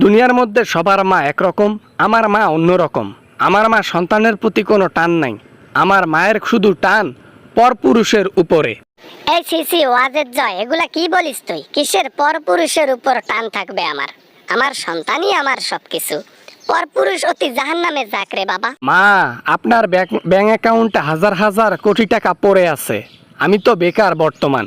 দুনিয়ার মধ্যে সবার মা একরকম, আমার মা অন্যরকম। আমার মা সন্তানের প্রতি কোনো টান নাই, আমার মায়ের শুধু টান পরপুরুষের উপরে। এই সিসি ওয়াজের জয়, এগুলা কি বলিস তুই? কিসের পরপুরুষের উপর টান থাকবে আমার? আমার সন্তানই আমার সবকিছু। পরপুরুষ অতি জাহান্নামে যাক রে বাবা। মা, আপনার ব্যাংক অ্যাকাউন্টে হাজার হাজার কোটি টাকা পড়ে আছে। আমি তো বেকার বর্তমান।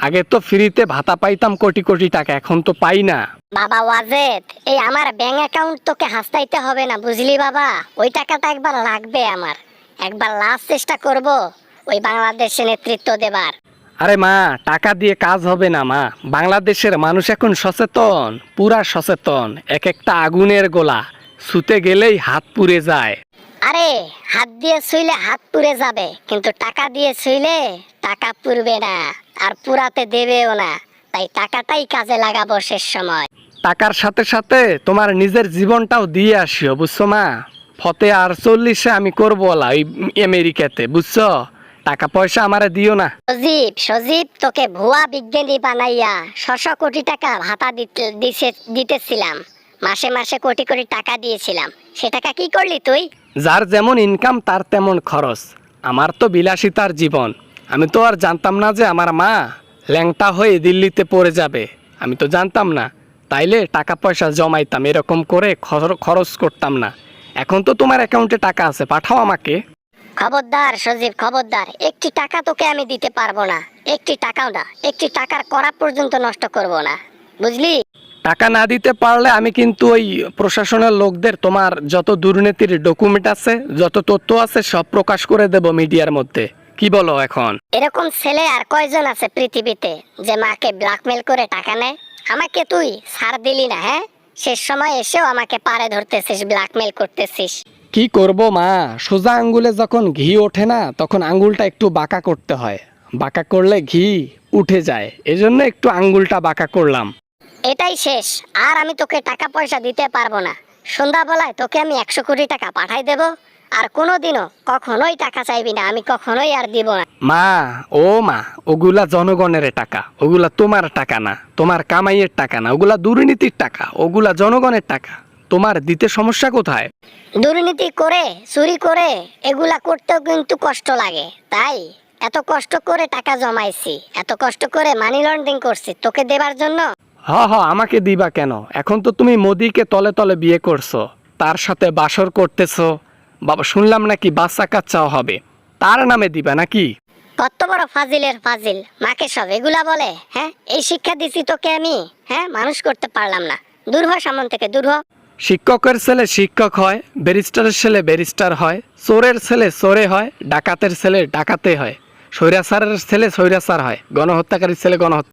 আগে তো ফ্রিতে ভাতা পাইতাম কোটি কোটি টাকা, এখন তো পাই না। বাবা ওয়াজেদ, এই আমার ব্যাংক অ্যাকাউন্ট তোকে হাসতাইতে হবে না, বুঝলি বাবা? ওই টাকাটা একবার লাগবে আমার। একবার লাস্ট চেষ্টা করব ওই বাংলাদেশে নেতৃত্ব দেবার। আরে মা, টাকা দিয়ে কাজ হবে না মা। বাংলাদেশের মানুষ এখন সচেতন, পুরা সচেতন। এক একটা আগুনের গোলা ছুতে গেলেই হাত পুড়ে যায়। আরে হাত দিয়ে ছুঁইলে হাত পুড়ে যাবে, কিন্তু টাকা দিয়ে ছুঁইলে টাকা পুড়বে না, আর পুরাতে দেবেও না। তাই টাকাটাই কাজে লাগাবো শেষ সময়। টাকার সাথে সাথে তোমার নিজের জীবনটাও দিয়ে আসিও, বুঝছো মা? ফতে আর 40-এ আমি করবো ওই আমেরিকাতে, বুঝছো? টাকা পয়সা আমারে দিও না। সজীব সজীব, তোকে ভুয়া বিজ্ঞানী বানাইয়া 600 কোটি টাকা ভাতা দিতেছিলাম। মাসে মাসে কোটি কোটি টাকা দিয়েছিলাম। সে টাকা কি করলি তুই? যার যেমন ইনকাম তার তেমন খরচ। আমার তো বিলাসিতার জীবন। আমি তো আর জানতাম না যে আমার মা ল্যাংটা হয়ে দিল্লিতে পড়ে যাবে। আমি তো জানতাম না। তাইলে টাকা পয়সা জমাইতাম, এরকম করে খরচ করতাম না। এখন তো তোমার অ্যাকাউন্টে টাকা আছে, পাঠাও আমাকে। খবরদার সজীব, খবরদার। একটি টাকা তোকে আমি দিতে পারবো না, একটি টাকাও না। একটি টাকার করা পর্যন্ত নষ্ট করব না, বুঝলি? টাকা না দিতে পারলে আমি কিন্তু ওই প্রশাসনের লোকদের তোমার যত দুর্নীতির ডকুমেন্ট আছে, যত তথ্য আছে সব প্রকাশ করে দেব মিডিয়ার মধ্যে। কি বলো এখন? এরকম ছেলে আর কয়জন আছে পৃথিবীতে যে মাকে ব্ল্যাকমেল করে টাকা নেয়? আমাকে তুই ছাড় দিলি না, হ্যাঁ? শেষ সময় এসেও আমাকে পারে ধরতেছিস, ব্ল্যাকমেল করতেছিস। কি করব মা, সোজা আঙ্গুলে যখন ঘি ওঠে না তখন আঙ্গুলটা একটু বাঁকা করতে হয়। বাঁকা করলে ঘি উঠে যায়, এজন্য একটু আঙ্গুলটা বাঁকা করলাম। এটাই শেষ। আর আমি তোকে টাকা পয়সা দিতে পারবো না। সন্ধ্যাবেলায় তোকে আমি 100 কোটি টাকা পাঠাই দেব। আর কোনোদিনও কখনোই টাকা চাইবি না, আমি কখনোই আর দিব না। মা, ও মা, ওগুলা জনগণের টাকা, ওগুলা তোমার টাকা না, তোমার কামাইয়ের টাকা না, ওগুলা দুর্নীতির টাকা, ওগুলা জনগণের টাকা। তোমার দিতে সমস্যা কোথায়? দুর্নীতি করে, চুরি করে এগুলা করতেও কিন্তু কষ্ট লাগে। তাই এত কষ্ট করে টাকা জমাইছি, এত কষ্ট করে মানি লন্ডারিং করছি তোকে দেবার জন্য। হ, আমাকে দিবা কেন? এখন তো তুমি মোদিকে তলে তলে বিয়ে করছো, তার সাথে বাসর করতেছো। বাবা, শুনলাম নাকি বাচ্চা কাচ্চাও হবে, তার নামে দিবা নাকি? কত বড় ফাজিলের ফাজিল, মাকে সব এগুলা বলে? হ্যাঁ, এই শিক্ষা দিছি তোকে আমি, হ্যাঁ? মানুষ করতে পারলাম না। দূর হ সামন থেকে, দূর হ। শিক্ষকের ছেলে শিক্ষক হয়, ব্যারিস্টারের ছেলে ব্যারিস্টার হয়, চোরের ছেলে চোরে হয়, ডাকাতের ছেলে ডাকাতে হয়, স্বৈরাচারের ছেলে স্বৈরাচার হয়, গণহত্যাকারীর ছেলে গণহত্যা।